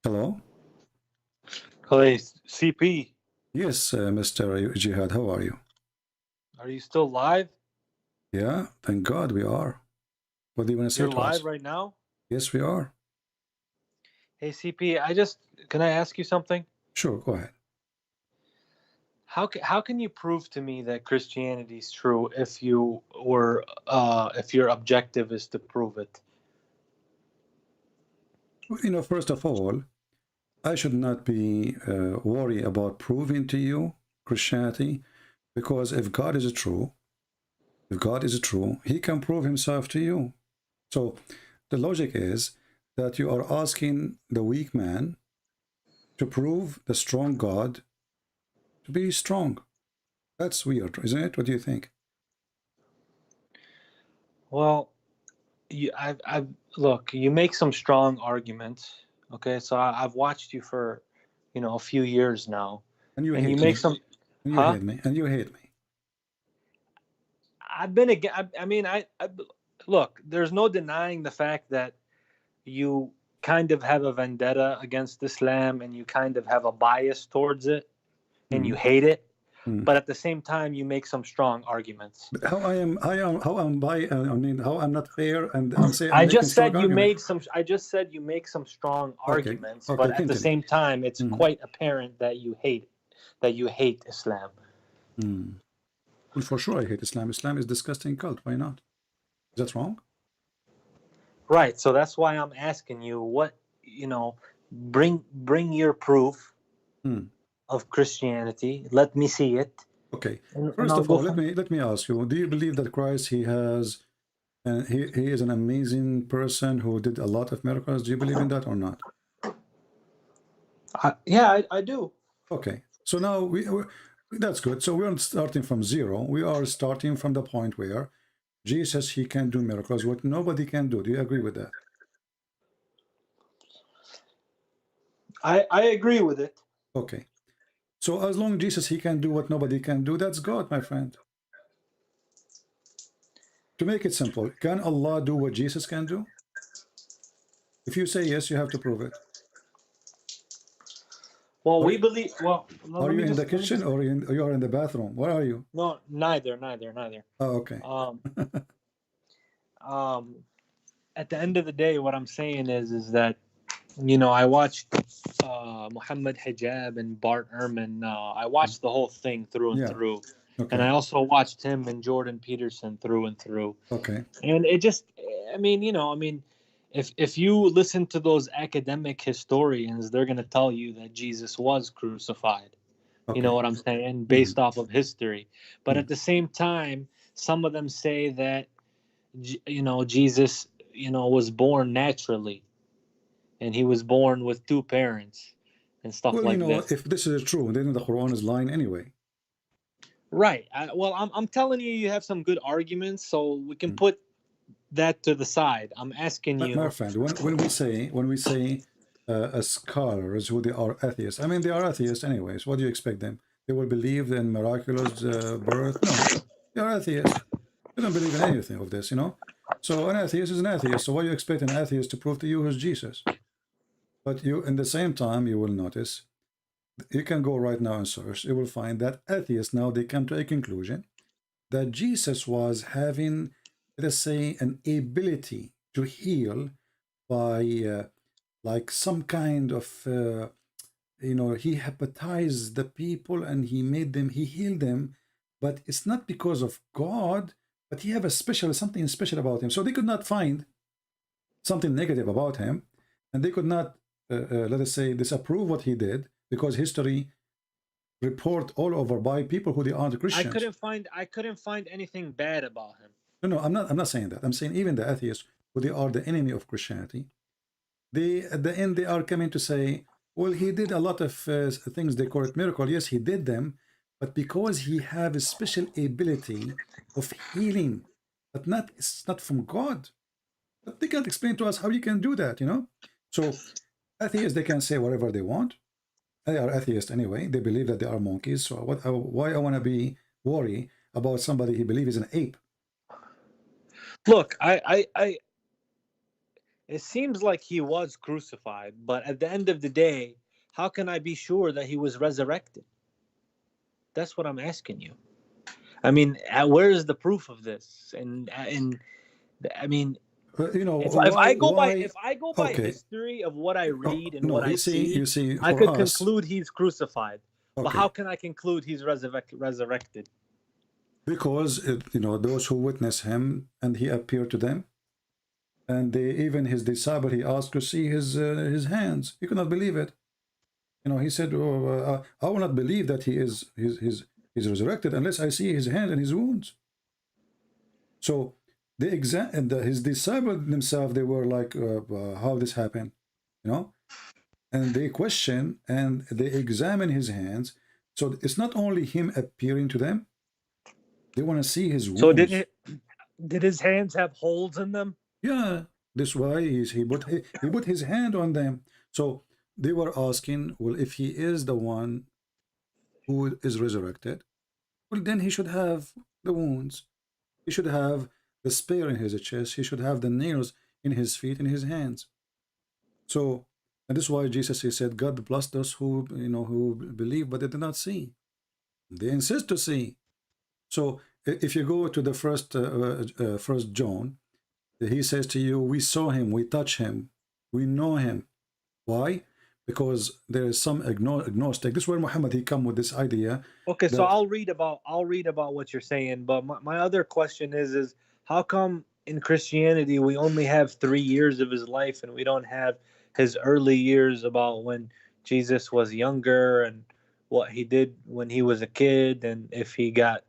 Hello? Hey, CP, Yes, Mr. Jihad, how are you? are you still live? Yeah, thank God we are. What do you want to say You're to live us? right now? Yes, we are. Hey, CP, can I ask you something? Sure, go ahead. How can you prove to me that Christianity is true if your objective is to prove it? First of all, I should not be worried about proving to you Christianity, because if God is true, he can prove himself to you. So the logic is that you are asking the weak man to prove the strong God to be strong. That's weird, isn't it? What do you think? Well, look, you make some strong arguments. Okay, so I've watched you for, a few years now, And you and you hate make me. some, And you huh? hate me. And you hate me. I've been again. I mean, look. There's no denying the fact that you kind of have a vendetta against Islam and you kind of have a bias towards it and you Mm. hate it, Mm. but at the same time you make some strong arguments. But how am I mean, how I'm not fair, and I'm making strong argument. I just said you make some strong Okay, arguments, okay, but at the continue. same time it's Mm. quite apparent that you hate Islam. Mm. Well, for sure I hate Islam. Islam is disgusting cult. Why not? Is that wrong? Right, so that's why I'm asking you bring your proof Mm. of Christianity. Let me see it Okay. and First I'll of go all, from. let me ask you, do you believe that Christ he has and he is an amazing person who did a lot of miracles? Do you believe in that or not? Yeah, I do. Okay. So now that's good. So we aren't starting from zero. We are starting from the point where Jesus, he can do miracles, what nobody can do. Do you agree with that? I agree with it. Okay. So as long as Jesus, he can do what nobody can do, that's God, my friend. To make it simple, can Allah do what Jesus can do? If you say yes, you have to prove it. Well, Are, we believe. Well, no, are you in the kitchen or you are in the bathroom? Where are you? no, neither. Oh, okay. Um, um, at the end of the day, what I'm saying is that I watched Muhammad Hijab and Bart Ehrman. I watched the whole thing through and Yeah. through, and I Okay. also watched him and Jordan Peterson through and through. Okay. And it just, if you listen to those academic historians, they're going to tell you that Jesus was crucified. You know Okay. what I'm saying? Mm-hmm. Based off of history. But Mm-hmm. at the same time, some of them say that, Jesus, was born naturally and he was born with two parents and stuff Well, like this. if this is true, then the Quran is lying anyway. Right. Well, I'm telling you, you have some good arguments, so we can Mm. put that to the side. I'm asking My you. friend, when we say scholars who they are atheists, I mean they are atheists anyways. What do you expect them? They will believe in miraculous birth? No, they are atheists. They don't believe in anything of this. So an atheist is an atheist. So why you expect an atheist to prove to you who's Jesus? But you, in the same time, you will notice you can go right now and search. You will find that atheists now they come to a conclusion that Jesus was having, let us say, an ability to heal by like some kind of he hypnotized the people and he healed them, but it's not because of God, but he have something special about him. So they could not find something negative about him, and they could not let us say disapprove what he did, because history report all over by people who they aren't Christians. I couldn't find anything bad about him. No, I'm not saying that. I'm saying even the atheists who they are the enemy of Christianity, they at the end they are coming to say, well, he did a lot of things they call it miracle. Yes, he did them, but because he have a special ability of healing, but not it's not from God. But they can't explain to us how you can do that. So atheists they can say whatever they want. They are atheists anyway. They believe that they are monkeys. So why I want to be worried about somebody he believes is an ape? Look, It seems like he was crucified, but at the end of the day, how can I be sure that he was resurrected? That's what I'm asking you. I mean, where is the proof of this? And I mean, You know, if I go by why? if I go by Okay. history of what I read and No, what I you see, I for could us, conclude he's crucified. But okay, how can I conclude he's resurrected? because you know, those who witness him and he appeared to them, and they, even his disciple, he asked to see his hands. He could not believe it. You know, he said, oh, I will not believe that he is he's resurrected unless I see his hand and his wounds. So they and his disciples themselves, they were like, how this happened, you know, and they question and they examine his hands. So it's not only him appearing to them; they want to see his So wounds. did his hands have holes in them? Yeah, this why he put his hand on them. So they were asking, well, if he is the one who is resurrected, well, then he should have the wounds. He should have the spear in his chest. He should have the nails in his feet and his hands. So, and this is why Jesus, he said, God bless those who, you know, who believe but they did not see. They insist to see. So, if you go to the first John, he says to you, we saw him, we touch him, we know him. Why? Because there is some agnostic. This is where Muhammad, he come with this idea. Okay, so That, I'll read about what you're saying, but my other question is how come in Christianity we only have 3 years of his life and we don't have his early years about when Jesus was younger and what he did when he was a kid and if he got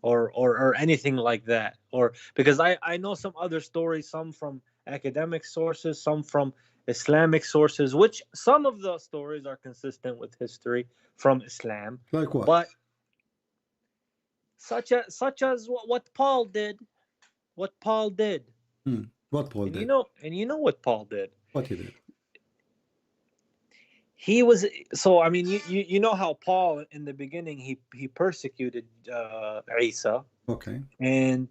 or anything like that? Or because I know some other stories, some from academic sources, some from Islamic sources, which some of the stories are consistent with history from Islam, like what? but such as what Paul did, what Paul did, What Paul and did? you know what Paul did. What he did? He was so. I mean, you know how Paul in the beginning he persecuted Isa, Okay. and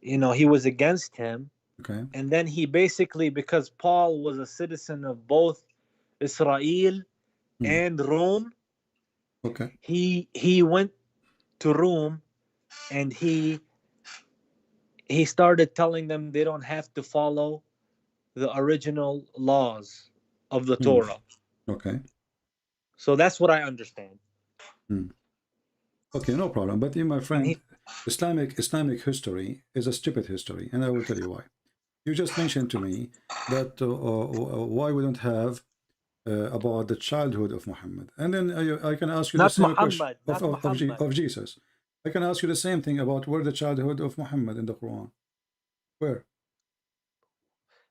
you know he was against him, Okay. and then he basically, because Paul was a citizen of both Israel and Rome, Okay. he went to Rome and he started telling them they don't have to follow the original laws of the Torah. Okay. So that's what I understand. Okay, no problem. But you, my And friend, he, Islamic history is a stupid history, and I will tell you why. You just mentioned to me that why we don't have about the childhood of Muhammad, and then I can ask you the not same question Muhammad, not Muhammad. of Jesus. I can ask you the same thing about where the childhood of Muhammad in the Quran. Where?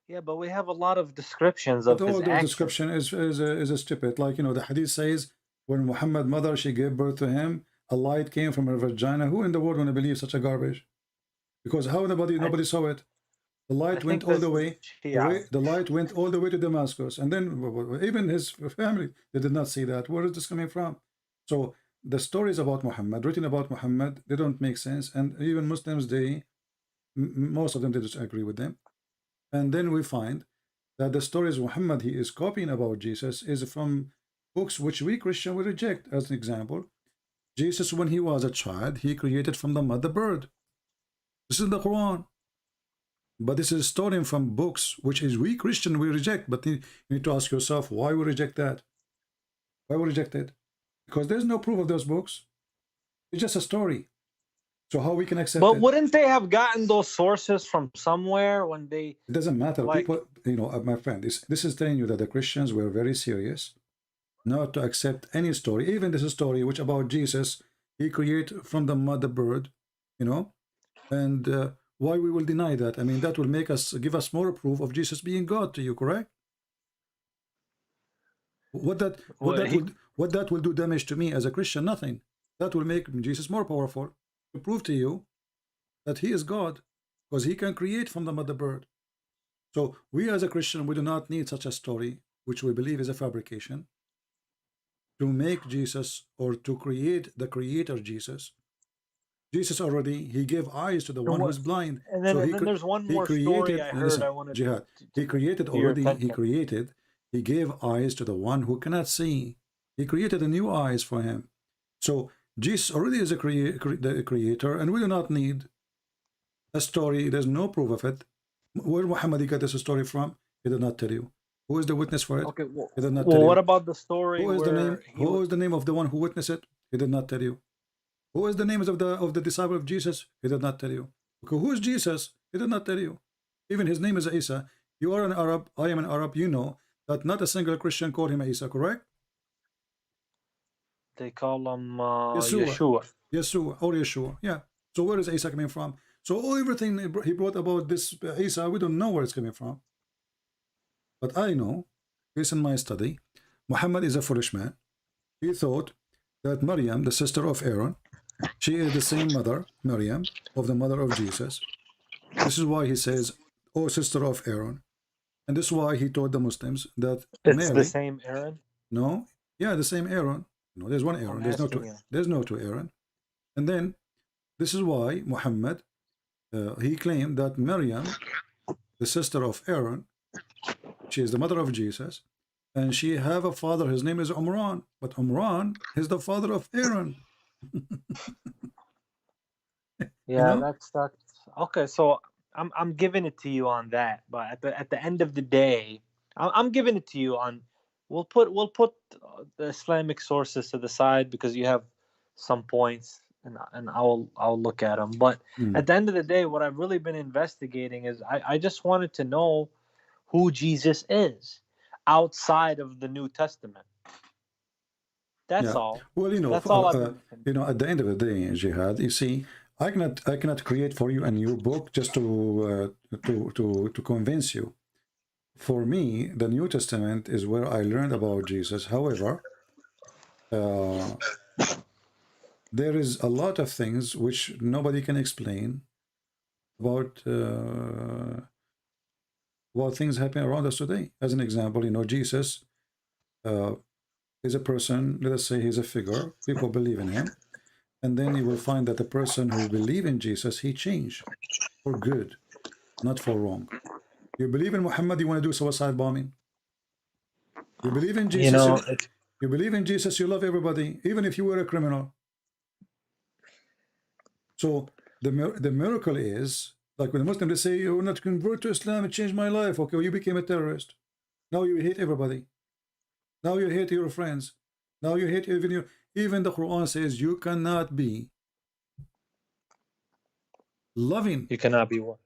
Yeah, but we have a lot of descriptions But of all his those actions. description is a stupid. Like, you know, the hadith says when Muhammad mother she gave birth to him, a light came from her vagina. Who in the world want to believe such a garbage? Because how nobody saw it. The I light went think all this the is way. Shia. The light went all the way to Damascus, and then even his family they did not see that. Where is this coming from? So the stories about Muhammad, written about Muhammad, they don't make sense, and even Muslims, they most of them they disagree with them. And then we find that the stories Muhammad he is copying about Jesus is from books which we Christian will reject. As an example, Jesus when he was a child, he created from the mother bird. This is the Quran. But this is stolen from books which is we Christian we reject. But you need to ask yourself why we reject that. Why we reject it? Because there's no proof of those books. It's just a story. So how we can accept But it? wouldn't they have gotten those sources from somewhere when they It doesn't matter. like? People, you know, my friend, this is telling you that the Christians were very serious not to accept any story, even this story which about Jesus, he created from the mother bird, you know, and why we will deny that? I mean, that will make us give us more proof of Jesus being God to you, correct? What that what Well, that will what that will do damage to me as a Christian? Nothing. That will make Jesus more powerful to prove to you that he is God because he can create from the mother bird. So we as a Christian, we do not need such a story, which we believe is a fabrication, to make Jesus or to create the creator Jesus Jesus already, he gave eyes to the one who's blind. And then, there's one more story I heard. Listen, I wanted Jihad, he created already, he gave eyes to the one who cannot see. He created a new eyes for him. So Jesus already is the creator, and we do not need a story. There's no proof of it. Where Muhammad got this story from? He did not tell you. Who is the witness for it? Okay, he did not tell you. What about the story? Who is the name? Who is the name of the one who witnessed it? He did not tell you. Who is the names of the disciple of Jesus? He did not tell you. Okay, who is Jesus? He did not tell you. Even his name is Isa. You are an Arab. I am an Arab. You know that not a single Christian called him Isa, correct? They call him Yeshua. Yeshua or Yeshua. Yeah. So where is Isa coming from? So everything he brought about this Isa, we don't know where it's coming from. But I know, based on my study, Muhammad is a foolish man. He thought that Maryam, the sister of Aaron, she is the same mother, Maryam, of the mother of Jesus. This is why he says, "Oh, sister of Aaron," and this is why he told the Muslims that it's Mary, the same Aaron. No, yeah, the same Aaron. No, there's one Aaron. There's no two. There's no two Aaron. And then this is why Muhammad he claimed that Maryam, the sister of Aaron, she is the mother of Jesus, and she have a father. His name is Umran, but Umran is the father of Aaron. Yeah, you know? that's okay. So I'm giving it to you on that, but at the end of the day, I'm giving it to you on. We'll put the Islamic sources to the side because you have some points, and I'll look at them. But at the end of the day, what I've really been investigating is I just wanted to know who Jesus is outside of the New Testament. That's all. Well, you know, that's all you know, at the end of the day, Jihad, you see, I cannot create for you a new book just to convince you. For me, the New Testament is where I learned about Jesus. However, there is a lot of things which nobody can explain about things happening around us today. As an example, you know, Jesus is a person, let us say he's a figure, people believe in him, and then you will find that the person who believes in Jesus, he changed for good, not for wrong. You believe in Muhammad, you want to do suicide bombing. You believe in Jesus, you believe in Jesus, you love everybody, even if you were a criminal. So the miracle is, like when the Muslims they say, "You're not convert to Islam, it changed my life." Okay, well, you became a terrorist. Now you hate everybody. Now you hate your friends. Now you hate even the Quran says you cannot be loving. You cannot be what?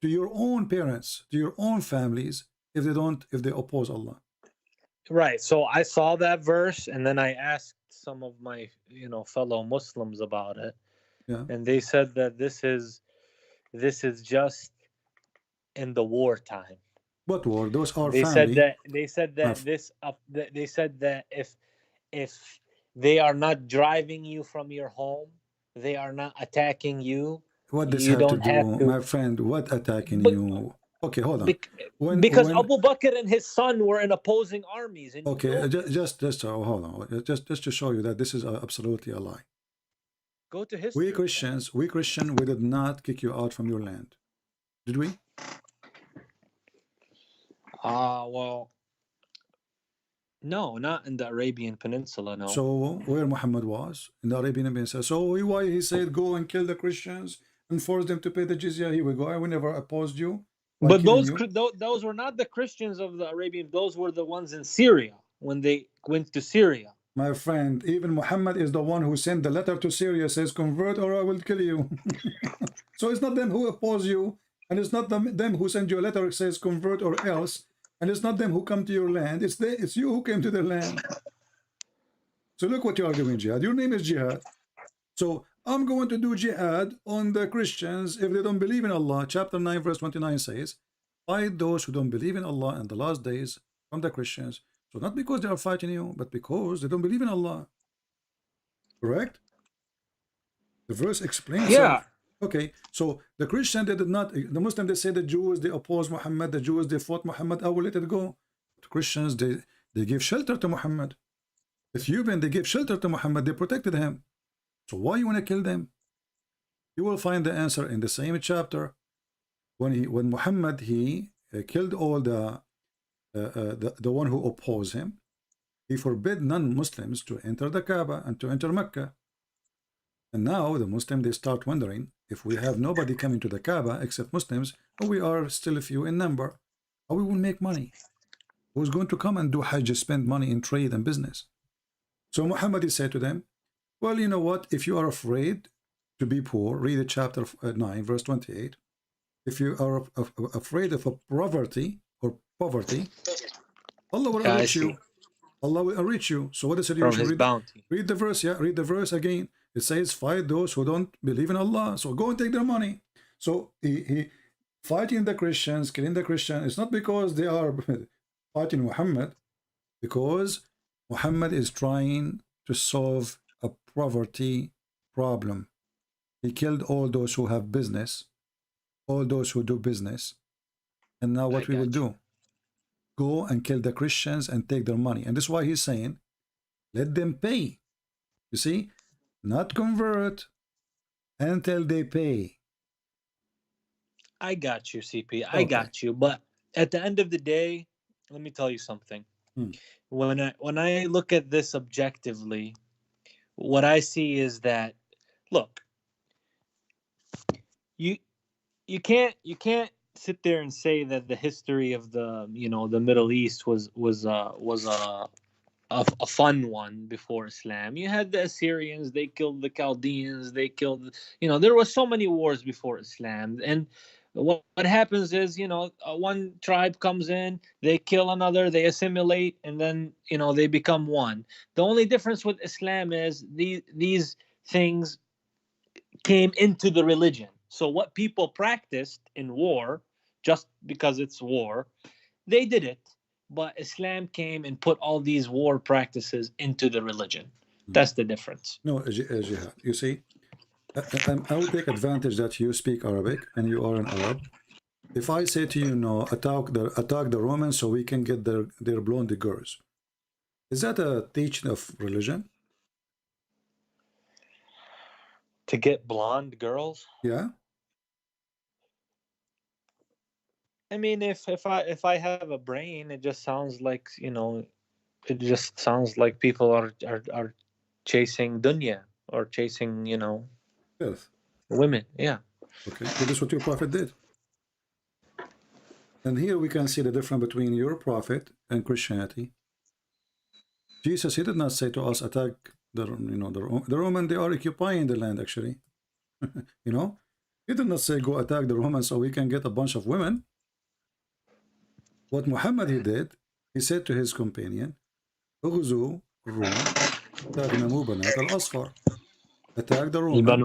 To your own parents, to your own families, if they oppose Allah. Right. So I saw that verse, and then I asked some of my fellow Muslims about it, and they said that this is just in the wartime. What war? Those are they family. They said that if they are not driving you from your home, they are not attacking you. What does have to do, my friend? What attacking you? Okay, hold on. Because Abu Bakr and his son were in opposing armies. Okay, just hold on. Just to show you that this is absolutely a lie. Go to history. We Christian, we did not kick you out from your land, did we? Well, no, not in the Arabian Peninsula, no. So where Muhammad was in the Arabian Peninsula. So why he said go and kill the Christians and force them to pay the jizya? Here we go. I will never opposed you. But those were not the Christians of the Arabian. Those were the ones in Syria when they went to Syria. My friend, even Muhammad is the one who sent the letter to Syria, says convert or I will kill you. So it's not them who oppose you, and it's not them who send you a letter says convert or else, and it's not them who come to your land. It's you who came to their land. So look what you are doing, Jihad. Your name is Jihad. So I'm going to do jihad on the Christians if they don't believe in Allah. Chapter 9, verse 29 says, fight those who don't believe in Allah and the last days from the Christians. So not because they are fighting you, but because they don't believe in Allah. Correct? The verse explains. Yeah. Okay, so the Christian, they did not, the Muslim, they say the Jews, they oppose Muhammad, the Jews, they fought Muhammad. I will let it go. The Christians, they give shelter to Muhammad. Ethiopian, they gave shelter to Muhammad, they protected him. So why you want to kill them? You will find the answer in the same chapter. When Muhammad killed all the one who opposed him, he forbid non-Muslims to enter the Kaaba and to enter Mecca. And now the Muslims, they start wondering, if we have nobody coming to the Kaaba except Muslims, and we are still a few in number, how we will make money? Who's going to come and do Hajj, spend money in trade and business? So Muhammad said to them, well, you know what? If you are afraid to be poor, read chapter 9, verse 28. If you are afraid of poverty, Allah will enrich you. Allah will enrich you. So what is the solution? From his bounty. Read the verse, yeah. Read the verse again. It says, fight those who don't believe in Allah. So go and take their money. So he fighting the Christians, killing the Christians. It's not because they are fighting Muhammad, because Muhammad is trying to solve a poverty problem. He killed all those who have business, all those who do business. And now what we will do? Go and kill the Christians and take their money. And this is why he's saying, let them pay. You see? Not convert until they pay. I got you, CP. I got you. But at the end of the day, let me tell you something. When I look at this objectively, what I see is that, look, you can't sit there and say that the history of the Middle East was a fun one before Islam. You had the Assyrians, they killed the Chaldeans, they killed, there were so many wars before Islam. And what happens is, one tribe comes in, they kill another, they assimilate, and then, they become one. The only difference with Islam is these things came into the religion. So what people practiced in war, just because it's war, they did it. But Islam came and put all these war practices into the religion. That's the difference. No, Jihad. You see, I will take advantage that you speak Arabic and you are an Arab. If I say to you, no, attack the Romans so we can get their blonde girls, is that a teaching of religion? To get blonde girls? Yeah. I mean, if I have a brain, it just sounds like it just sounds like people are chasing dunya or chasing Yes. women. Yeah. Okay. So this is what your prophet did. And here we can see the difference between your prophet and Christianity. Jesus, he did not say to us, attack the Roman. They are occupying the land, actually. He did not say, go attack the Romans so we can get a bunch of women. What Muhammad he did, he said to his companion, اغزوا الروم تغنموا بنات الأصفر. Attack the Roman.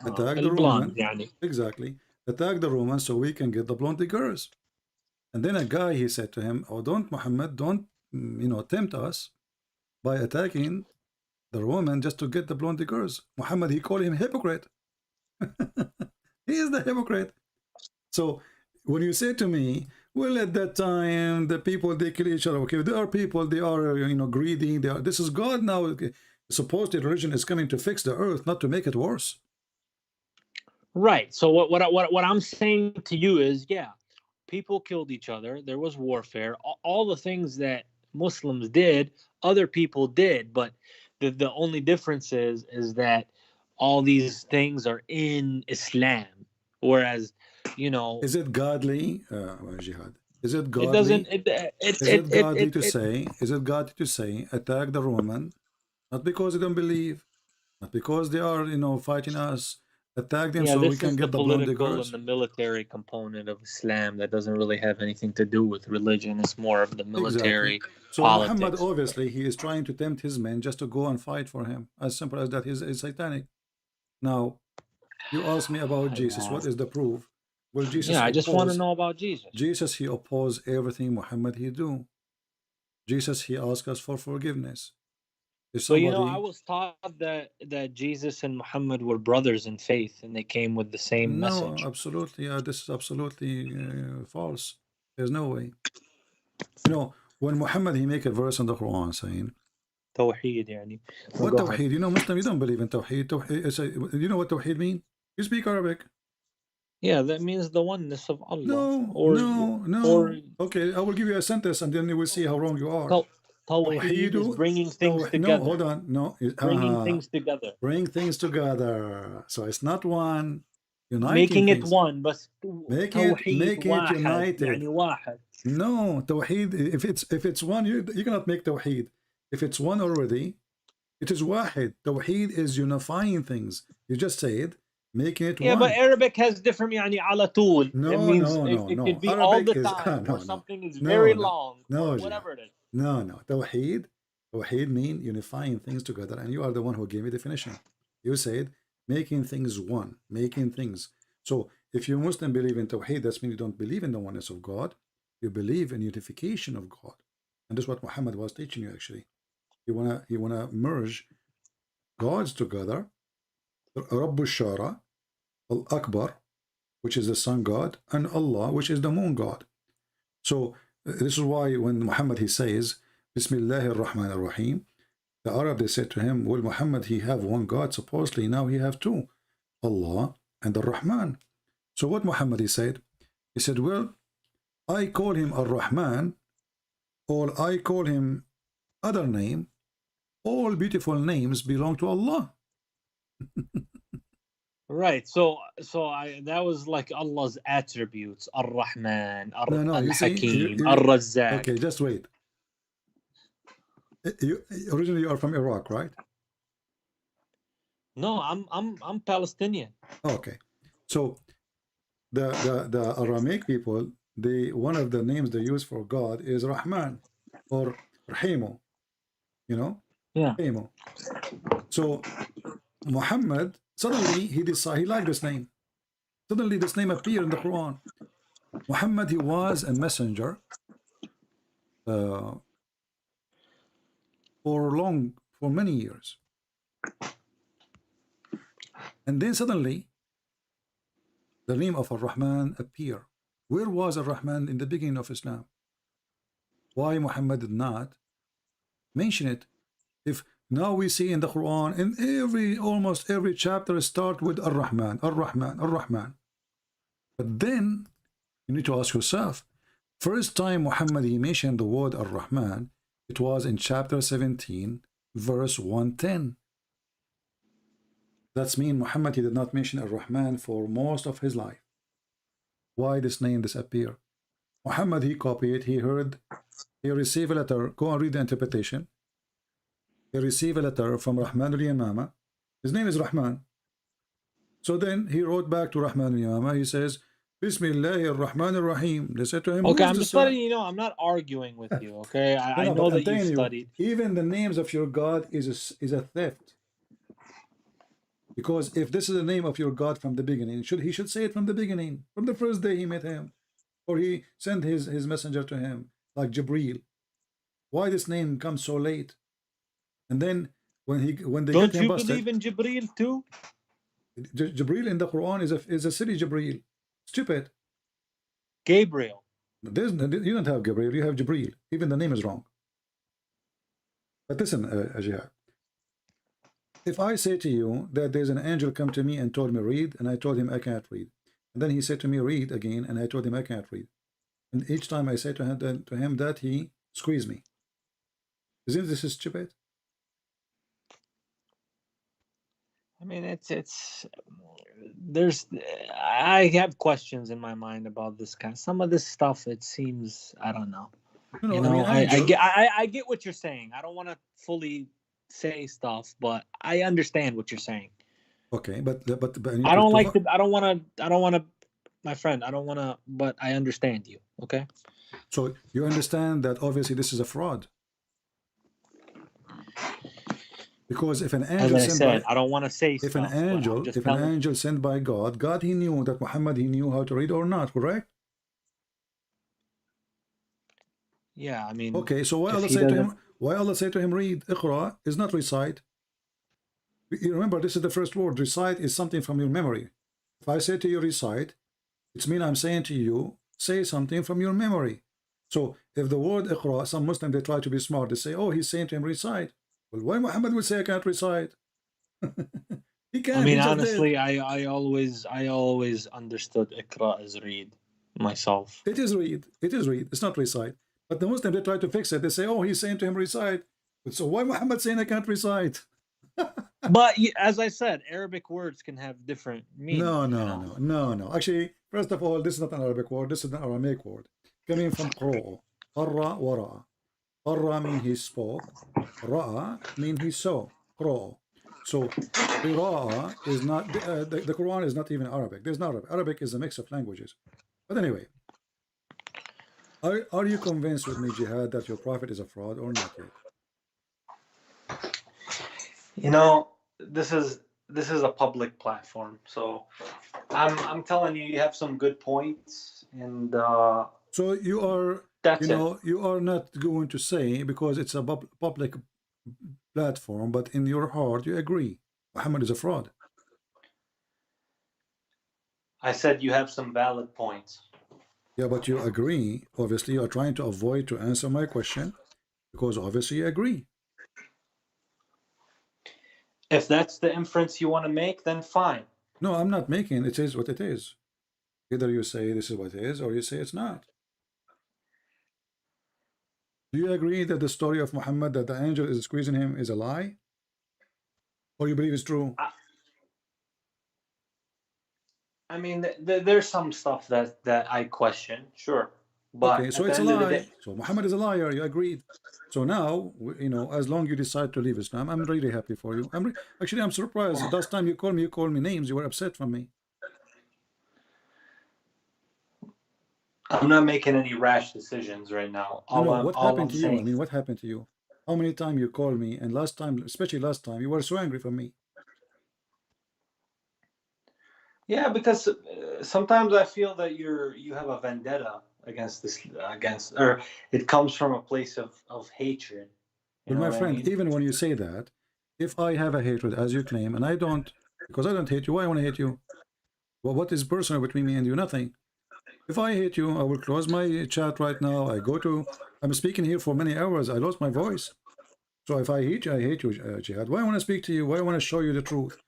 Attack the Roman. Exactly. Attack the Romans so we can get the blonde girls. And then a guy, he said to him, oh, don't, Muhammad, don't tempt us by attacking the Roman just to get the blonde girls. Muhammad, he called him hypocrite. He is the hypocrite. So when you say to me, well, at that time, the people, they kill each other. Okay, there are people, they are, greedy. This is God now. Supposedly religion is coming to fix the earth, not to make it worse. Right. So what I'm saying to you is, yeah, people killed each other. There was warfare. All the things that Muslims did, other people did. But the only difference is that all these things are in Islam. Whereas, is it godly, Jihad? Is it godly? It doesn't. Is it godly to say? Is it godly to say attack the Roman, not because they don't believe, not because they are fighting us? Attack them so we can get the blonde girls. And the military component of Islam that doesn't really have anything to do with religion. It's more of the military. Exactly. So politics. Muhammad, obviously, he is trying to tempt his men just to go and fight for him. As simple as that. He's satanic. Now, you ask me about Jesus. What is the proof? Well, Jesus. Yeah, I just want to know about Jesus. Jesus, he opposed everything Muhammad he do. Jesus, he asked us for forgiveness. Somebody... But I was taught that Jesus and Muhammad were brothers in faith, and they came with the same message. No, absolutely. Yeah, this is absolutely false. There's no way. When Muhammad he make a verse in the Quran saying, توحيد يعني. What Go ahead. Tawheed? You know, Muslim, you don't believe in Tawheed. You know what Tawheed mean? You speak Arabic? Yeah, that means the oneness of Allah. No, Or no. Okay, I will give you a sentence and then you will see how wrong you are. Tawheed is bringing things together. No, hold on. No, Bringing things together. Bring things together. So it's not one. Uniting Making things. it one, but make it united. يعني واحد. No, Tawheed. If it's one, you cannot make Tawheed. If it's one already, it is Wahid. Tawheed is unifying things. You just said making it one. Yeah, but Arabic has different يعني على طول. No, it means no. it could be Arabic all the is, time, no, or something is no, very no, long, no, or whatever it is. No. Tawheed mean unifying things together, and you are the one who gave me definition. You said making things one, making things. So if you Muslim believe in Tawheed, that means you don't believe in the oneness of God. You believe in unification of God, and this is what Muhammad was teaching you. Actually, you wanna merge gods together. Rabbu Shara, Al Akbar, which is the sun god, and Allah, which is the moon god. So this is why when Muhammad he says Bismillahir Rahmanir Rahim, the Arab they said to him, well, Muhammad he have one God, supposedly now he have two, Allah and the Rahman. So what Muhammad he said, well, I call him Ar-Rahman, or I call him other name. All beautiful names belong to Allah. Right. So that was like Allah's attributes: Ar-Rahman, Al-Hakim, Ar-Razzaq. Okay, just wait. Originally you are from Iraq, right? No, I'm Palestinian. Okay. So the Aramaic people, one of the names they use for God is Rahman or Rahimu. You know? Yeah. Rahimu. So Muhammad suddenly he decided he liked this name. Suddenly this name appeared in the Quran. Muhammad he was a messenger for many years. And then suddenly the name of Ar-Rahman appeared. Where was Ar-Rahman in the beginning of Islam? Why Muhammad did not mention it? If now we see in the Quran, in almost every chapter start with Ar-Rahman, Ar-Rahman, Ar-Rahman. But then you need to ask yourself, first time Muhammad he mentioned the word Ar-Rahman, it was in chapter 17, verse 110. That means Muhammad he did not mention Ar-Rahman for most of his life. Why this name disappeared? Muhammad he copied, he received a letter, go and read the interpretation. He received a letter from Rahman al-Yamama. His name is Rahman. So then he wrote back to Rahman al-Yamama. He says, Bismillahir Rahmanir Rahim. They said to him, okay, I'm just letting you know, I'm not arguing with you, okay? I know that you studied. Even the names of your God is a theft. Because if this is the name of your God from the beginning, he should say it from the beginning, from the first day he met him, or he sent his messenger to him, like Jibreel. Why this name comes so late? And then when they don't get him busted, believe in Jibreel too? Jibreel in the Quran is a city Jibreel. Stupid. Gabriel. You don't have Gabriel, you have Jibreel. Even the name is wrong. But listen, Jihad. If I say to you that there's an angel come to me and told me read, and I told him I can't read, and then he said to me read again, and I told him I can't read, and each time I say to him that, he squeezed me. Isn't this stupid? I mean, I have questions in my mind about this kind. Some of this stuff, it seems, I don't know. I get what you're saying. I don't want to fully say stuff, but I understand what you're saying. Okay, but I don't want to, my friend, I don't want to, but I understand you. Okay. So you understand that obviously this is a fraud. Because if an angel I don't want to say if an angel sent by God he knew that Muhammad he knew how to read or not, correct? Yeah, I mean. Okay, so why Allah say to him read? Iqra is not recite. You remember this is the first word. Recite is something from your memory. If I say to you recite, it means I'm saying to you say something from your memory. So if the word Iqra, some Muslims they try to be smart, they say, oh, he's saying to him recite. Well, why Muhammad would say I can't recite? He can. I mean, He just did. honestly, I always understood Iqra as read myself. It is read. It is read. It's not recite. But the Muslims, they try to fix it. They say, oh, he's saying to him recite. So why Muhammad saying I can't recite? But as I said, Arabic words can have different meanings. No. Actually, first of all, this is not an Arabic word. This is an Aramaic word coming from qro. Qarra wa ra'a. Qarra mean he spoke. Ra'a mean he saw. Qro. So qira'a is not the Quran is not even Arabic. There's not Arabic. Arabic is a mix of languages. But anyway, are you convinced with me, Jihad, that your prophet is a fraud or not yet? You know, this is a public platform, so I'm telling you, you have some good points, and so you are, you are not going to say because it's a public platform, but in your heart you agree Muhammad is a fraud. I said you have some valid points. Yeah, but you agree. Obviously, you are trying to avoid to answer my question because obviously you agree. If that's the inference you want to make, then fine. No, I'm not making it. It is what it is. Either you say this is what it is or you say it's not. Do you agree that the story of Muhammad, that the angel is squeezing him, is a lie? Or you believe it's true? I mean, there's some stuff that I question, sure. But okay, so it's a lie. So Muhammad is a liar. You agreed. So now, you know, as long as you decide to leave Islam, I'm really happy for you. Actually, I'm surprised. Last time you called me names. You were upset from me. I'm not making any rash decisions right now. What happened to you? I mean, what happened to you? How many times you called me? And last time, especially last time, you were so angry for me. Yeah, because sometimes I feel that you have a vendetta against or it comes from a place of hatred. Well, my friend, even when you say that, if I have a hatred as you claim, and I don't, because I don't hate you, why I want to hate you? Well, what is personal between me and you? Nothing. If I hate you, I will close my chat right now. I'm speaking here for many hours. I lost my voice. So if I hate you, Jihad. Why I want to speak to you? Why I want to show you the truth?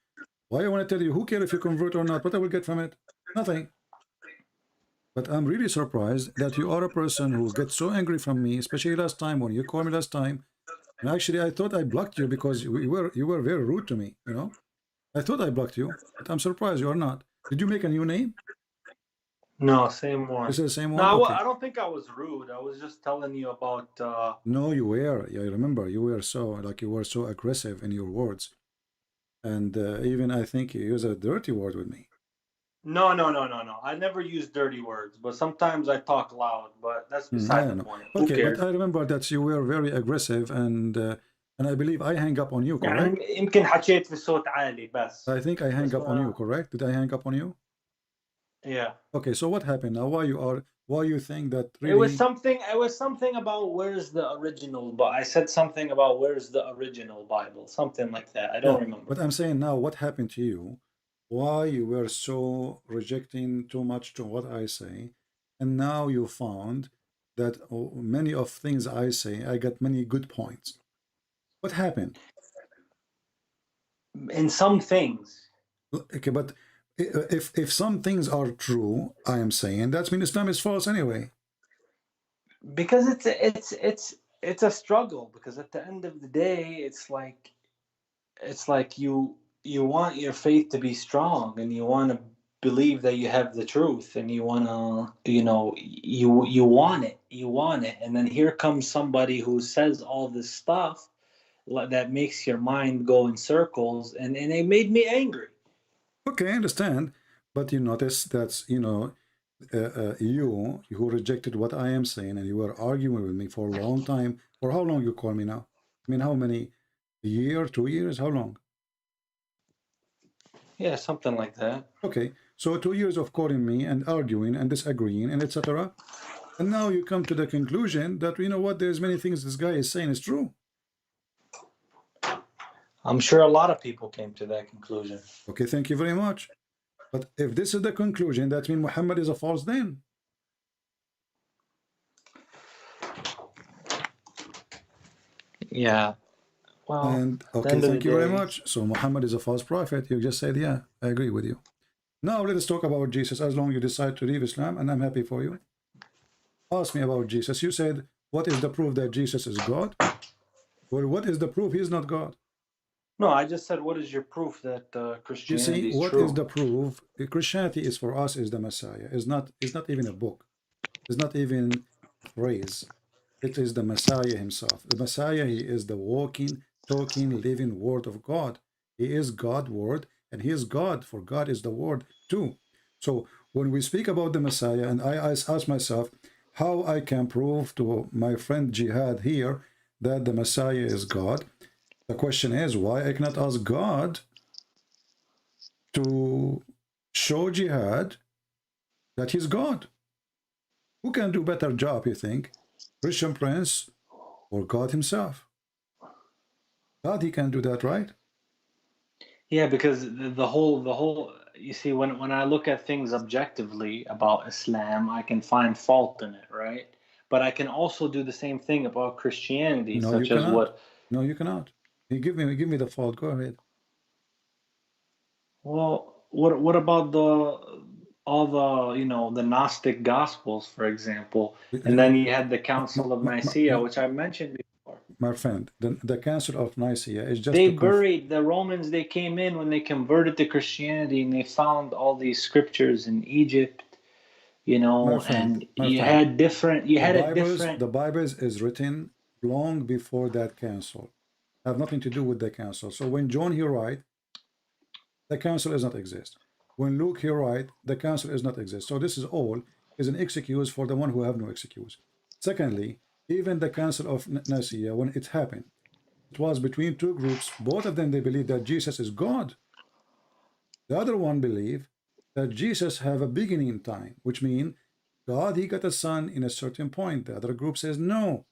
Why I want to tell you, who cares if you convert or not? What I will get from it? Nothing. But I'm really surprised that you are a person who gets so angry from me, especially last time when you called me last time. And actually, I thought I blocked you because you were very rude to me, you know? I thought I blocked you, but I'm surprised you are not. Did you make a new name? No, same one. This is the same one? No, okay. I don't think I was rude. I was just telling you about... No, you were. Yeah, I remember. You were so aggressive in your words. And even I think you use a dirty word with me. No. I never use dirty words, but sometimes I talk loud, but that's beside the point. Okay, but I remember that you were very aggressive and I believe I hang up on you, correct? يمكن حكيت بصوت عالي بس. I think I hang up on you, correct? Did I hang up on you? Yeah. Okay, so what happened now? Why you think that really... It was something about where's the original, but I said something about where's the original Bible, something like that. I don't remember. But I'm saying now, what happened to you? Why you were so rejecting too much to what I say, and now you found that many of things I say, I got many good points. What happened? In some things. Okay, but if some things are true, I am saying that means Islam is false anyway. Because it's a struggle. Because at the end of the day, it's like you want your faith to be strong, and you want to believe that you have the truth, and you want to, you want it, and then here comes somebody who says all this stuff that makes your mind go in circles, and it made me angry. Okay, I understand, but you notice that's you who rejected what I am saying, and you were arguing with me for a long time. For how long you call me now? I mean, how many? A year, 2 years? How long? Yeah, something like that. Okay, so 2 years of calling me and arguing and disagreeing and etc. And now you come to the conclusion that, you know what, there's many things this guy is saying is true. I'm sure a lot of people came to that conclusion. Okay, thank you very much. But if this is the conclusion, that means Muhammad is a false then. Yeah. Well, And at the okay, end of the thank you very day, much. So Muhammad is a false prophet. You just said, yeah, I agree with you. Now let us talk about Jesus. As long as you decide to leave Islam, and I'm happy for you. Ask me about Jesus. You said, what is the proof that Jesus is God? Well, what is the proof he's not God? no, I just said, what is your proof that You see, Christianity is what is true? the proof? Christianity is for us is the Messiah. It's not even a book. It's not even a phrase. It is the Messiah himself. The Messiah, he is the walking, talking, living word of God. He is God word, and he is God, for God is the word too. So when we speak about the Messiah, and I ask myself how I can prove to my friend Jihad here that the Messiah is God, the question is why I cannot ask God to show Jihad that he's God. Who can do better job, you think? Christian Prince or God himself? God, he can do that, right? Yeah, because the whole you see, when I look at things objectively about Islam, I can find fault in it, right? But I can also do the same thing about Christianity, No, you such as cannot. what No, you cannot. You give me the fault. Go ahead. well, what about the all the the Gnostic Gospels, for example, and then you had the My, Council of my, Nicaea, my, which I mentioned before. my friend, the Council of Nicaea is just They to conf. buried the Romans. They came in when they converted to Christianity, and they found all these scriptures in Egypt, and My friend, you had a different. The Bibles is written long before that council. Have nothing to do with the council. So when John here write, the council does not exist. When Luke here write, the council does not exist. So this is all is an excuse for the one who have no excuse. Secondly, even the council of Nicaea, when it happened, it was between two groups. Both of them, they believe that Jesus is God. The other one believe that Jesus have a beginning in time, which means God, he got a son in a certain point. The other group says, no,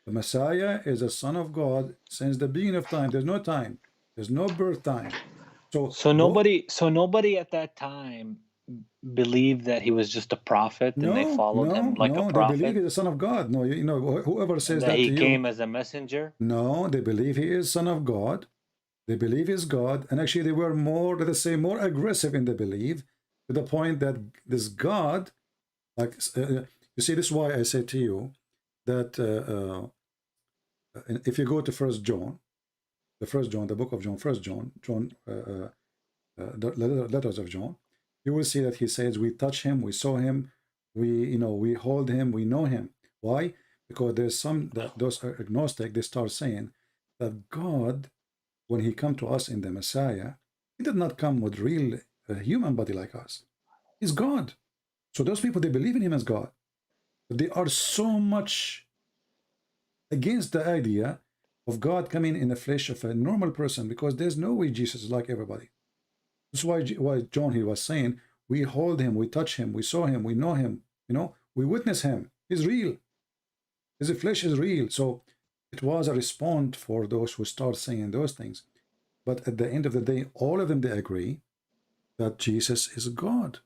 the Messiah is a son of God since the beginning of time. There's no time. There's no birth time. So So nobody at that time believed that he was just a prophet, and they followed him like a they believe prophet, he's the son of God. No, you know, whoever and says that that he to you, came as a messenger. no, they believe he is son of God. They believe he's God. And actually they were more, let us say, more aggressive in the belief to the point that this God, like, you see, this is why I say to you that if you go to First John, the book of John, the letters of John, you will see that he says, we touch him, we saw him, we hold him, we know him. Why? Because there's some that those are agnostic, they start saying that God, when he come to us in the Messiah, he did not come with real human body like us. He's God. So those people, they believe in him as God. But they are so much against the idea of God coming in the flesh of a normal person, because there's no way Jesus is like everybody. That's why John, he was saying, we hold him, we touch him, we saw him, we know him, we witness him. He's real. His flesh is real. So it was a response for those who start saying those things. But at the end of the day, all of them, they agree that Jesus is God.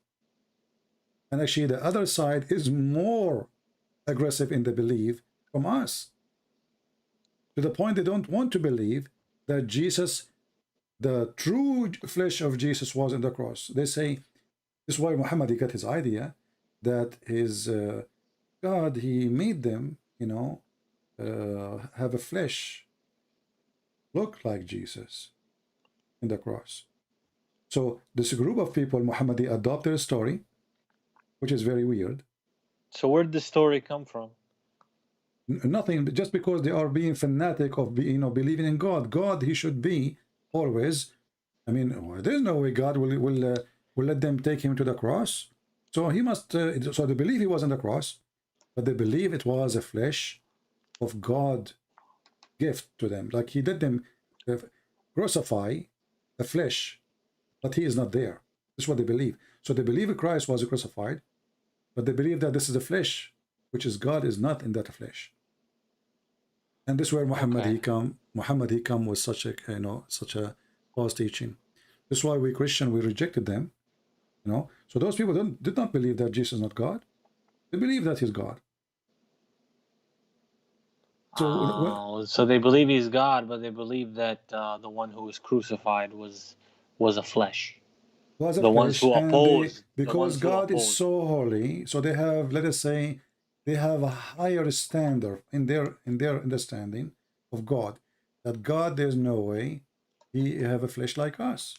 And actually, the other side is more aggressive in the belief from us, to the point they don't want to believe that Jesus, the true flesh of Jesus, was on the cross. They say, this is why Muhammad, he got his idea that his God, he made them, have a flesh, look like Jesus in the cross. So this group of people, Muhammad, they adopt their story, which is very weird. So where did the story come from? Nothing, just because they are being fanatic of believing in God. God, he should be always. I mean, there's no way God will let them take him to the cross. So he must. So they believe he was on the cross, but they believe it was a flesh of God gift to them. Like he did them crucify a flesh, but he is not there. This is what they believe. So they believe Christ was crucified, but they believe that this is the flesh, which is God is not in that flesh. And this is where Muhammad Okay. he come with such a such a false teaching. This is why we Christian, we rejected them. So those people did not believe that Jesus is not God. They believe that he's God. So So they believe he's God, but they believe that the one who was crucified was a flesh. was a The ones flesh, who and oppose, the because ones who God is oppose. so holy, so they have, let us say, they have a higher standard in their understanding of God. That God, there's no way he have a flesh like us,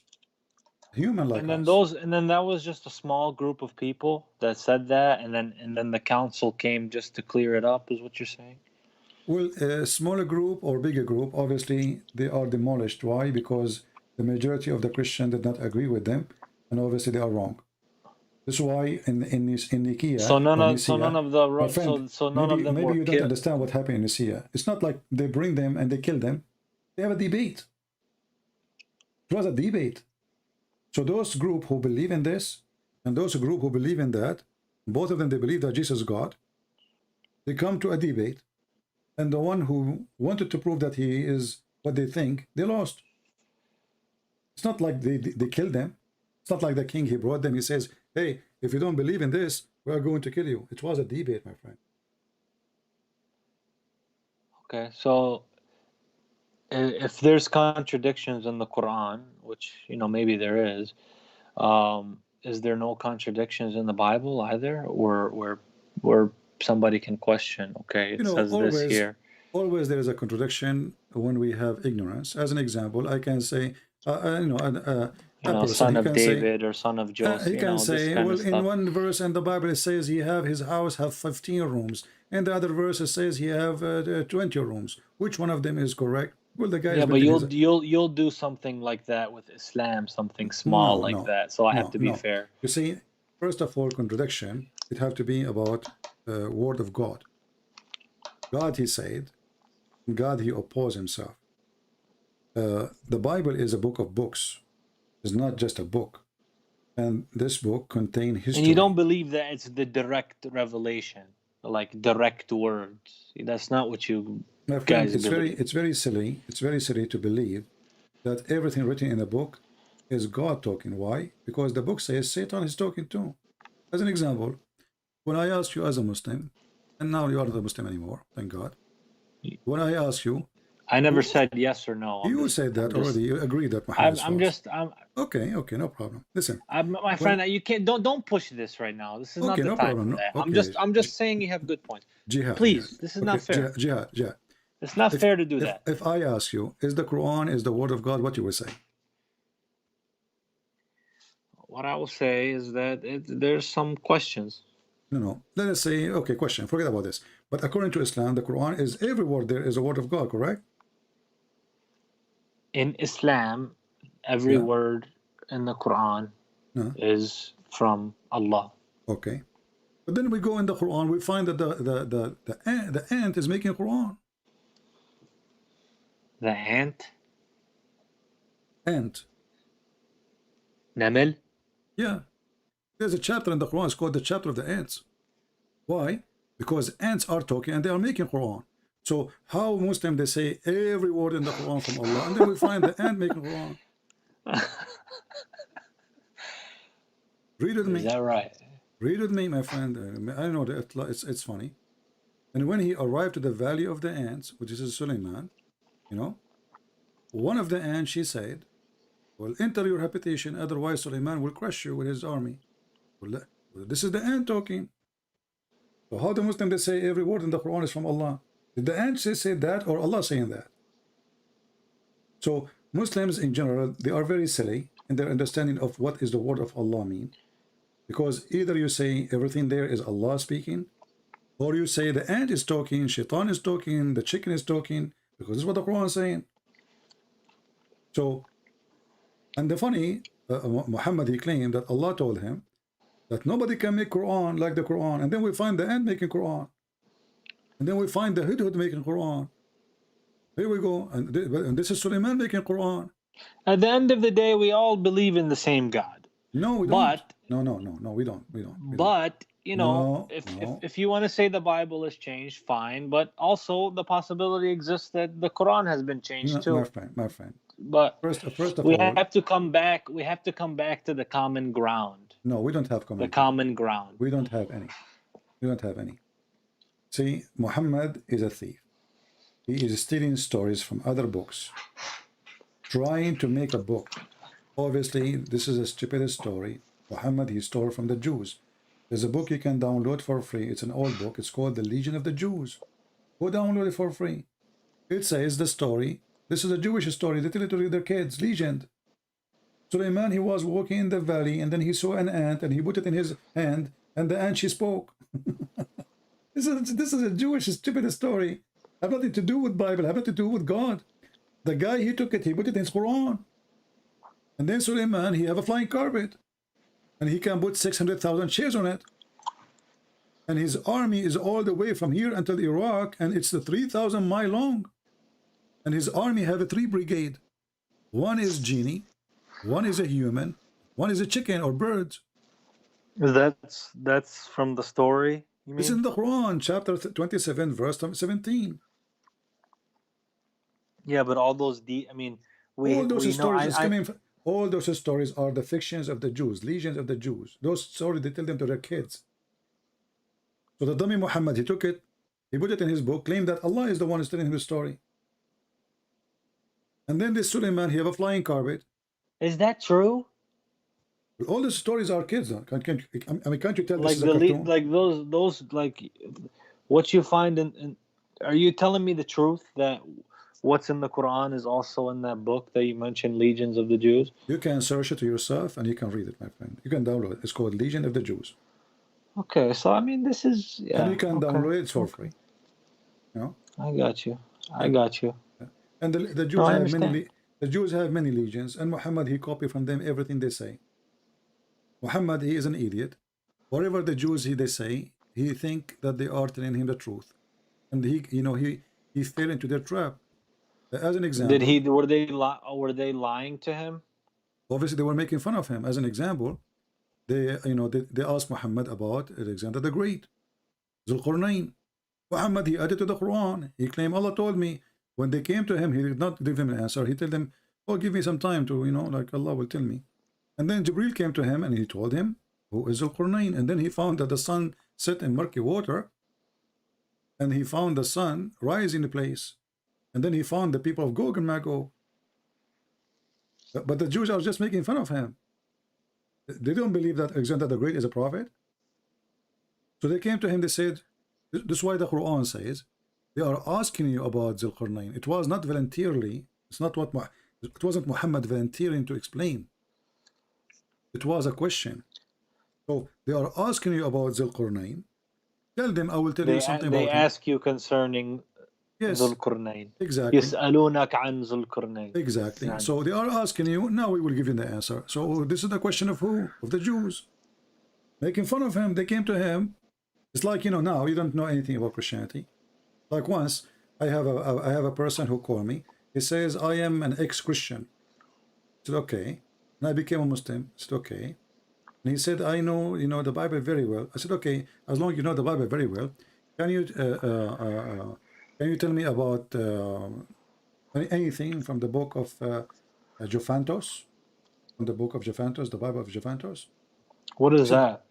human like us. And then that was just a small group of people that said that, and then the council came just to clear it up, is what you're saying? Well, a smaller group or bigger group, obviously, they are demolished. Why? Because the majority of the Christians did not agree with them, and obviously they are wrong. This is why in So Nicaea none or of so none Nicaea, of the my friend, so none of them maybe were you don't killed. understand what happened in Nicaea. It's not like they bring them and they kill them. They have a debate. It was a debate. So those group who believe in this and those group who believe in that, both of them, they believe that Jesus is God. They come to a debate, and the one who wanted to prove that he is what they think, they lost. It's not like they killed them. It's not like the king, he brought them, he says, hey, if you don't believe in this, we are going to kill you. It was a debate, my friend. Okay, so if there's contradictions in the Quran, which maybe there is there no contradictions in the Bible either, where somebody can question? Okay, it says this here. Always there is a contradiction when we have ignorance. As an example, I can say, a person, Son he of can say, David or son of Joseph, he can this say, kind well, of in stuff. one verse in the Bible it says he have his house have 15 rooms, and the other verse it says he have 20 rooms. Which one of them is correct? Well, the guy is Yeah, but building his. you'll do something like that with Islam, something small like that. So I have to be No. fair. You see, first of all, contradiction, it have to be about word of God. God, he said, God, he opposed himself. The Bible is a book of books. It's not just a book. And this book contains history. And you don't believe that it's the direct revelation, like direct words. That's not what you My friend, guys believe. it's very silly. It's very silly to believe that everything written in the book is God talking. Why? Because the book says Satan is talking too. As an example, when I ask you as a Muslim, and now you are not a Muslim anymore, thank God. When I ask you, I never said yes or no. you said that already. You agreed that Muhammad is false. Okay, no problem. Listen, my friend, you can't don't push this right now. This is not the no time problem. for that. Okay. I'm just saying you have good points. Jihad, Please, this is not fair. Jihad. It's not fair to do that. If I ask you, is the Quran is the word of God, what you will say? What I will say is that there's some questions. No. Let us say, okay, question. Forget about this. But according to Islam, the Quran is every word there is a word of God, correct? In Islam, every word in the Quran is from Allah. Okay. But then we go in the Quran, we find that the ant is making Quran. The ant? Ant. Namel? Yeah. There's a chapter in the Quran, it's called the chapter of the ants. Why? Because ants are talking and they are making Quran. So how Muslim they say every word in the Quran from Allah, and then we find the ant making Quran. Read with me. Is that right? Read with me, my friend. I know that it's funny. And when he arrived to the valley of the ants, which is Suleiman, one of the ants, she said, well, enter your habitation, otherwise Suleiman will crush you with his army. Well, this is the ant talking. So how the Muslim they say every word in the Quran is from Allah? Did the ant say that or Allah saying that? So Muslims in general, they are very silly in their understanding of what is the word of Allah mean. Because either you say everything there is Allah speaking, or you say the ant is talking, shaitan is talking, the chicken is talking, because this is what the Quran is saying. So, and the funny, Muhammad, he claimed that Allah told him that nobody can make Quran like the Quran. And then we find the ant making Quran. And then we find the hudhud making Quran. Here we go. And this is Suleiman making Quran. At the end of the day, we all believe in the same God. No, we don't. No, we don't. But, if you want to say the Bible is changed, fine. But also the possibility exists that the Quran has been changed too. My friend. But first of we all, have to come back. We have to come back to the common ground. No, we don't have common ground. We don't have any. See, Muhammad is a thief. He is stealing stories from other books, trying to make a book. Obviously, this is a stupid story. Muhammad, he stole from the Jews. There's a book you can download for free. It's an old book. It's called The Legion of the Jews. Go download it for free. It says the story. This is a Jewish story. They tell it to their kids. Legend. Suleiman, he was walking in the valley, and then he saw an ant, and he put it in his hand, and the ant, she spoke. This is a Jewish stupid story. Have nothing to do with Bible. Have nothing to do with God. The guy, he took it. He put it in his Quran. And then Suleiman, he have a flying carpet. And he can put 600,000 shares on it. And his army is all the way from here until Iraq, and it's 3,000 miles long. And his army have a 3 brigade. One is genie, one is a human, one is a chicken or bird. That's from the story, you mean? It's in the Quran, chapter 27, verse 17. Yeah, but all those all those stories all those stories are the fictions of the Jews, legions of the Jews. Those stories, they tell them to their kids. So the dummy Muhammad, he took it, he put it in his book, claimed that Allah is the one who's telling him the story. And then this Suleiman, he have a flying carpet. Is that true? All the stories are kids. Can't you tell Like this is a cartoon? like those like what you find in are you telling me the truth that what's in the Quran is also in that book that you mentioned, Legions of the Jews? You can search it to yourself and you can read it, my friend. You can download it. It's called Legion of the Jews. Okay, so this is And you can download it for free. You know? I got you. I got you. And the Jews have the Jews have many legions, and Muhammad, he copied from them everything they say. Muhammad, he is an idiot. Whatever the Jews they say, he think that they are telling him the truth, and he fell into their trap. As an example, were they lying to him? Obviously, they were making fun of him. As an example, they asked Muhammad about Alexander the Great, Zulqarnain. Muhammad, he added to the Quran. He claimed Allah told me. When they came to him, he did not give him an answer. He told them, "Oh, give me some time to, like Allah will tell me." And then Jibril came to him and he told him, "Who is Zulqarnain?" And then he found that the sun set in murky water, and he found the sun rise in place. And then he found the people of Gog and Magog. But the Jews are just making fun of him. They don't believe that Alexander the Great is a prophet. So they came to him, they said, this is why the Quran says, they are asking you about Zulqarnain. It was not voluntarily. It wasn't Muhammad volunteering to explain. It was a question. So they are asking you about Zulqarnain. Tell them, I will tell you something about him. They ask you concerning Zulqarnain. Exactly. يسألونك عن Zulqarnain. Exactly. So they are asking you, now we will give you the answer. So this is the question of who? Of the Jews. Making fun of him. They came to him. It's like, now you don't know anything about Christianity. Like once, I have a person who called me. He says, I am an ex-Christian. I said, okay. And I became a Muslim. I said, okay. And he said, I know, the Bible very well. I said, okay, as long as you know the Bible very well, can you tell me about anything from the book of Jophantos? From the book of Jophantos, the Bible of Jophantos? What is that?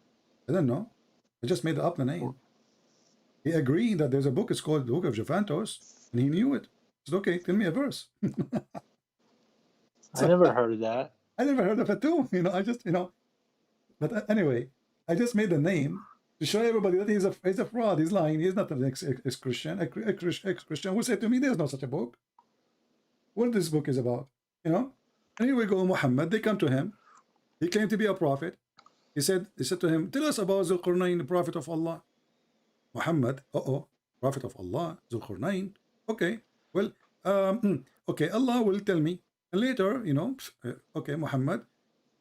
I don't know. I just made up the name. He agreed that there's a book, it's called the Book of Jophantos, and he knew it. He said, okay, tell me a verse. I never heard of that. I never heard of it too. I just, But anyway, I just made the name to show everybody that he's a fraud. He's lying. He's not an ex-Christian. Ex-Christian who said to me, there's no such a book. What this book is about, And here we go, Muhammad. They come to him. He claimed to be a prophet. He said to him, tell us about Zulqarnain, the prophet of Allah. Muhammad, prophet of Allah, Zulqarnain. Okay, well, okay, Allah will tell me. And later, okay, Muhammad,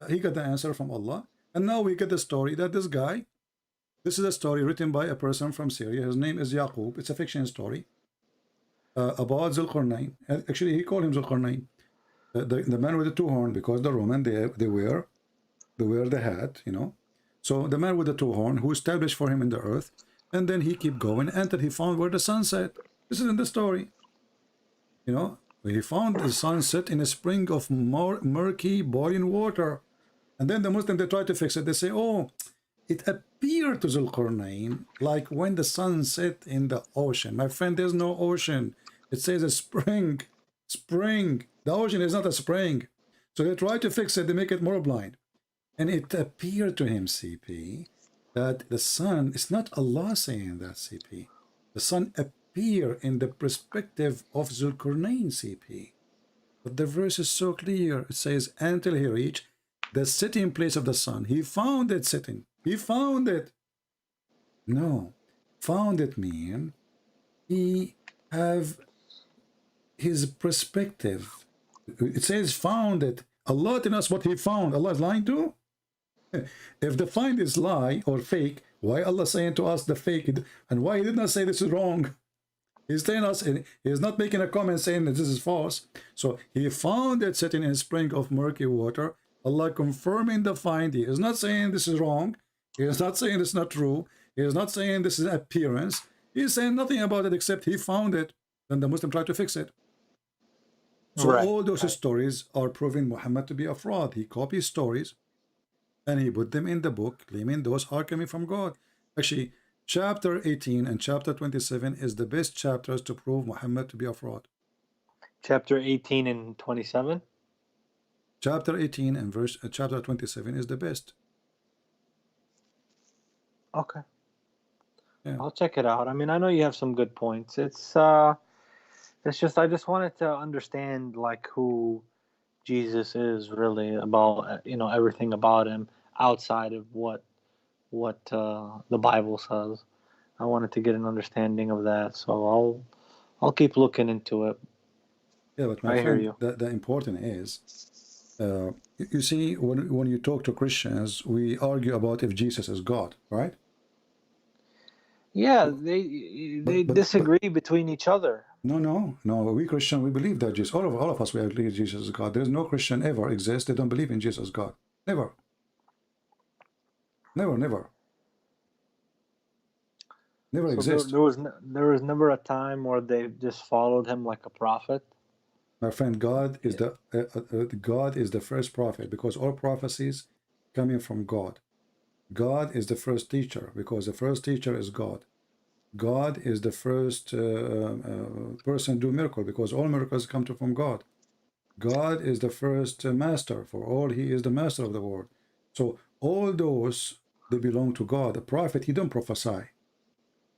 he got the answer from Allah. And now we get the story that this is a story written by a person from Syria. His name is Yaqub. It's a fiction story about Zulqarnain. Actually, he called him Zulqarnain. The man with the 2 horns, because the Roman, they wear the hat, So the man with the 2 horns, who established for him in the earth, and then he kept going until he found where the sun set. This is in the story. He found the sun set in a spring of murky boiling water. And then the Muslims, they try to fix it. They say, oh, it appeared to Zulqarnain like when the sun set in the ocean. My friend, there's no ocean. It says a spring. Spring. The ocean is not a spring. So they try to fix it, they make it more blind. And it appeared to him, CP, that the sun, it's not Allah saying that, CP. The sun appear in the perspective of Zulkarnain, CP. But the verse is so clear. It says, until he reached the sitting place of the sun. He found it sitting. He found it. No. Found it mean he have his perspective. It says found it. Allah tells us what he found. Allah is lying too? If the find is lie or fake, why Allah saying to us the fake? And why he did not say this is wrong? He's telling us, he's not making a comment saying that this is false. So he found it sitting in a spring of murky water. Allah confirming the find. He is not saying this is wrong. He is not saying this is not true. He is not saying this is appearance. He is saying nothing about it except he found it. Then the Muslim tried to fix it. So all those stories are proving Muhammad to be a fraud. He copies stories and he put them in the book, claiming those are coming from God. Actually, chapter 18 and chapter 27 is the best chapters to prove Muhammad to be a fraud. Chapter 18 and 27? Chapter 18 and chapter 27 is the best. Okay. Yeah. I'll check it out. I mean, I know you have some good points. It's just I just wanted to understand like who Jesus is really, about everything about him outside of what the Bible says. I wanted to get an understanding of that, so I'll keep looking into it. Yeah, but my friend, the important is, you see, when you talk to Christians, we argue about if Jesus is God, right? Yeah, they disagree between each other. No. We Christian, we believe that Jesus. All of us, we agree Jesus is God. There is no Christian ever exists. They don't believe in Jesus God. Never. Never exists. There was never a time where they just followed him like a prophet. My friend, God is God is the first prophet, because all prophecies coming from God. God is the first teacher, because the first teacher is God. God is the first person to do miracle, because all miracles come from God. God is the first master for all. He is the master of the world. So all those, they belong to God. The prophet, he don't prophesy.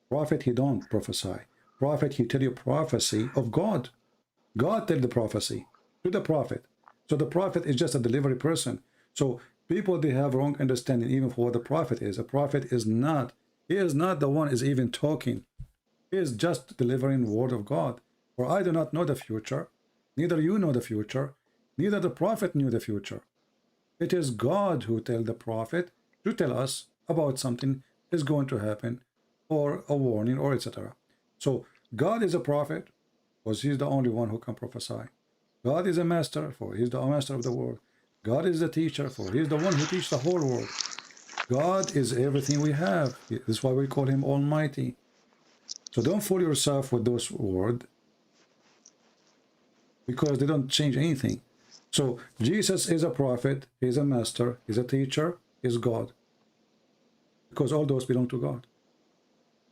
Prophet, he don't prophesy. Prophet, he tell you prophecy of God. God tell the prophecy to the prophet. So the prophet is just a delivery person. So people, they have wrong understanding even for what the prophet is. A prophet is not, he is not the one is even talking. He is just delivering word of God. For I do not know the future, neither you know the future, neither the prophet knew the future. It is God who tell the prophet to tell us about something is going to happen, or a warning, or etc. So God is a prophet, because he's the only one who can prophesy. God is a master, for he's the master of the world. God is the teacher, for he's the one who teaches the whole world. God is everything we have. That's why we call him Almighty. So don't fool yourself with those words, because they don't change anything. So Jesus is a prophet, he's a master, he's a teacher, he's God. Because all those belong to God.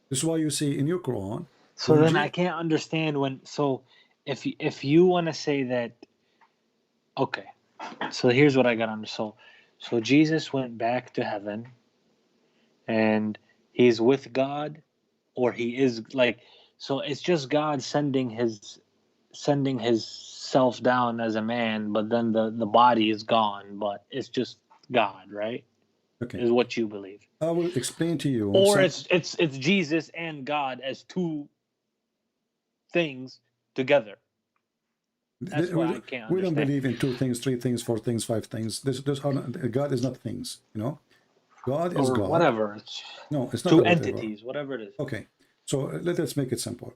This is why you see in your Quran. So then I can't understand if you want to say that, okay, so here's what I got under. So Jesus went back to heaven and he's with God, or he is like, so it's just God sending his self down as a man, but then the body is gone, but it's just God, right? Okay. Is what you believe. I will explain to you. Or it's Jesus and God as two things together. That's why I can't understand. We don't believe in 2 things, 3 things, 4 things, 5 things. God is not things, God is God. Whatever. No, it's not 2 entities, whatever it is. Okay, so let's make it simple.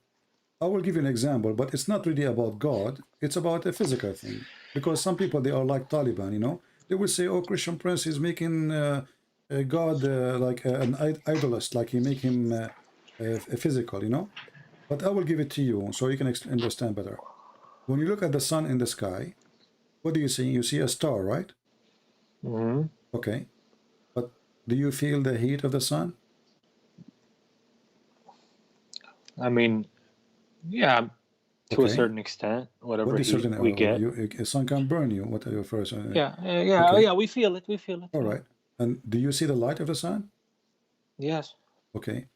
I will give you an example, but it's not really about God. It's about a physical thing. Because some people, they are like Taliban, They will say, oh, Christian Prince is making God like an idolist, like he make him physical, But I will give it to you so you can understand better. When you look at the sun in the sky, what do you see? You see a star, right? Mm-hmm. Okay. But do you feel the heat of the sun? I mean, yeah. To a Okay. certain extent, What whatever is certain? we get. A sun can burn you. What are your first? Yeah, yeah, oh Okay. yeah, we feel it. We feel it. All Yeah. right. And do you see the light of the sun? Yes. Okay.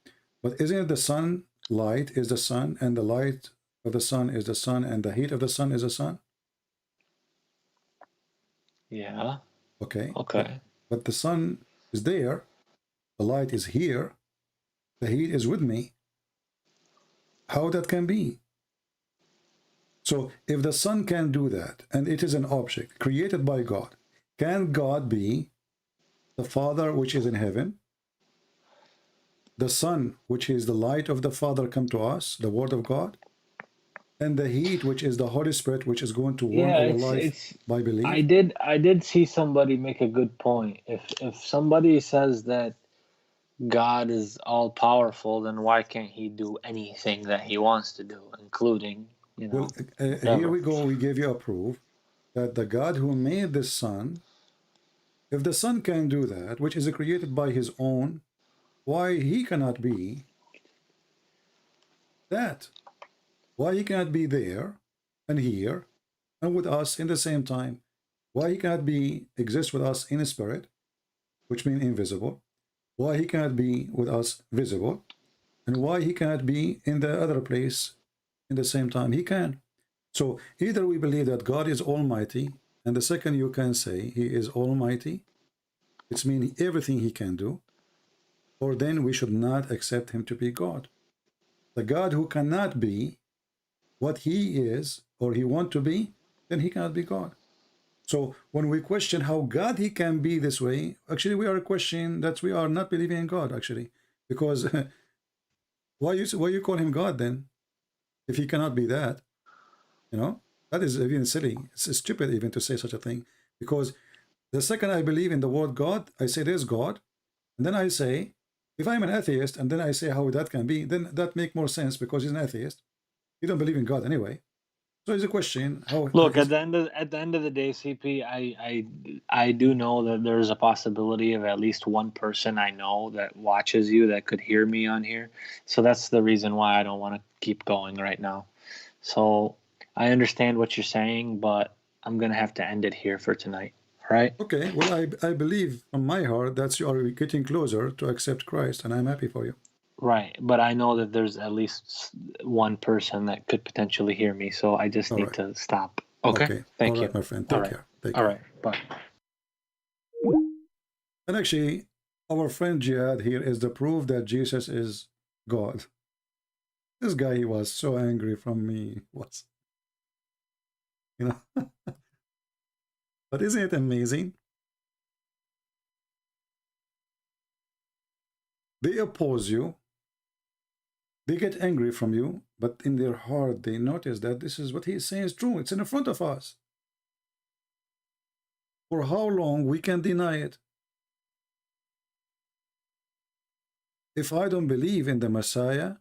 But isn't it the sun light is the sun, and the light of the sun is the sun, and the heat of the sun is the sun? Yeah. Okay. Okay. But the sun is there, the light is here, the heat is with me. How that can be? So if the sun can do that, and it is an object created by God, can God be the Father which is in heaven? The sun, which is the light of the Father, come to us, the Word of God, and the heat, which is the Holy Spirit, which is going to warm Yeah, our it's life it's by I belief. did see somebody make a good point. If somebody says that God is all powerful, then why can't he do anything that he wants to do, including, Well, here whatever? we go. We gave you a proof that the God who made the sun, if the sun can do that, which is created by his own, why he cannot be that? Why he cannot be there and here and with us in the same time? Why he cannot be exist with us in a spirit, which means invisible? Why he cannot be with us visible? And why he cannot be in the other place in the same time? He can. So either we believe that God is almighty, and the second you can say he is almighty, it's meaning everything he can do, or then we should not accept him to be God. The God who cannot be what he is or he want to be, then he cannot be God. So when we question how God he can be this way, actually we are questioning that we are not believing in God, actually, because why you call him God then if he cannot be that? That is even silly. It's stupid even to say such a thing, because the second I believe in the word God, I say there's God, and then I say, if I'm an atheist and then I say how that can be, then that make more sense because he's an atheist. He don't believe in God anyway. So it's a question how Look, is at the end of the day, CP, I do know that there's a possibility of at least one person I know that watches you that could hear me on here. So that's the reason why I don't want to keep going right now. So I understand what you're saying, but I'm gonna have to end it here for tonight. All right? okay. Well, I believe from my heart that you are getting closer to accept Christ, and I'm happy for you. Right. But I know that there's at least one person that could potentially hear me, so I just All need right. to stop. Okay? Okay. All Thank you. right, my friend. All Take right. care. Take All care. right. Bye. And actually, our friend Jihad here is the proof that Jesus is God. This guy, he was so angry from me. Was, you know. But isn't it amazing? They oppose you. They get angry from you, but in their heart, they notice that this is what he is saying is true. It's in front of us. For how long we can deny it? If I don't believe in the Messiah,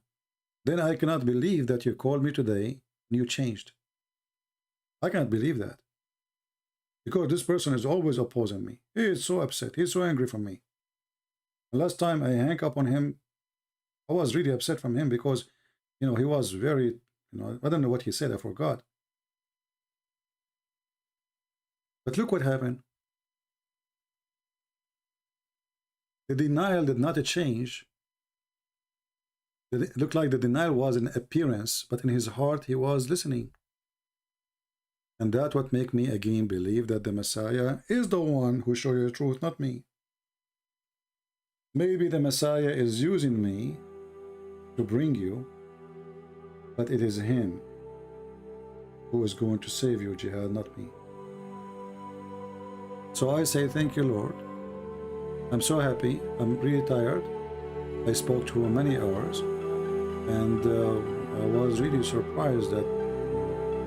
then I cannot believe that you called me today and you changed. I can't believe that. Because this person is always opposing me. He is so upset. He's so angry from me. The last time I hang up on him, I was really upset from him because, he was very, I don't know what he said. I forgot. But look what happened. The denial did not change. It looked like the denial was an appearance, but in his heart he was listening. And that what make me again believe that the Messiah is the one who show you the truth, not me. Maybe the Messiah is using me to bring you, but it is him who is going to save you, Jihad, not me. So I say thank you, Lord. I'm so happy. I'm really tired. I spoke to him many hours, and I was really surprised that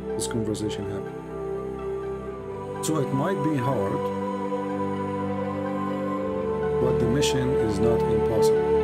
this conversation happened. So it might be hard, but the mission is not impossible.